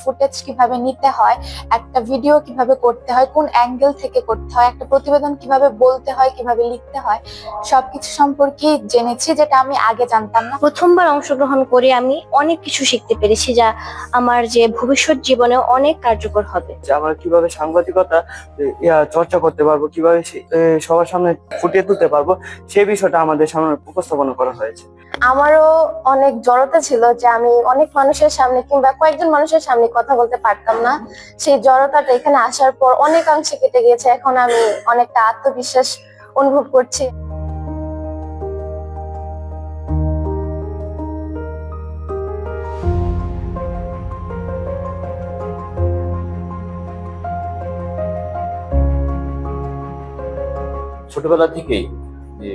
Footage কিভাবে নিতে হয়, একটা ভিডিও কিভাবে করতে হয়, কোন অ্যাঙ্গেল থেকে করতে হয়, একটা প্রতিবেদন কিভাবে বলতে হয়, কিভাবে লিখতে হয়, সবকিছু সম্পর্কে জেনেছি, যেটা আমি আগে জানতাম না। প্রথমবার অংশগ্রহণ করে আমি অনেক কিছু শিখতে পেরেছি, যা আমার যে ভবিষ্যৎ জীবনে অনেক কার্যকর হবে। যে আমরা কিভাবে সাংবাদিকতা চর্চা করতে পারবো, কিভাবে সবার সামনে ফুটিয়ে তুলতে পারবো, সেই বিষয়টা আমাদের সামনে উপস্থাপনা করা হয়েছে। আমারও অনেক জড়তা ছিল যে আমি অনেক মানুষের সামনে কিংবা কয়েকজন মানুষের সামনে কথা বলতে পারতাম না। সেই জড়তাটা এখানে আসার পর অনেকাংশে কেটে গিয়েছে। এখন আমি অনেকটা আত্মবিশ্বাস অনুভব করছি। ছোটবেলা থেকেই যে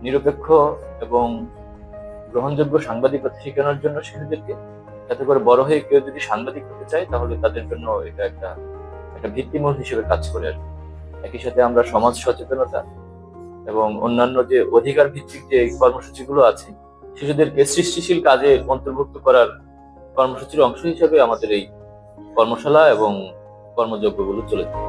নিরপেক্ষ এবং গ্রহণযোগ্য সাংবাদিকতা শেখানোর জন্য শিশুদেরকে, যাতে করে বড় হয়ে কেউ যদি সাংবাদিক হতে চায় তাহলে তাদের জন্য এটা একটা একটা ভিত্তিমূল হিসেবে কাজ করে আর কি। একই সাথে আমরা সমাজ সচেতনতা এবং অন্যান্য যে অধিকার ভিত্তিক যে কর্মসূচিগুলো আছে, শিশুদেরকে সৃষ্টিশীল কাজে অন্তর্ভুক্ত করার কর্মসূচির অংশ হিসেবে আমাদের এই কর্মশালা এবং কর্মযজ্ঞগুলো চলে থাকে।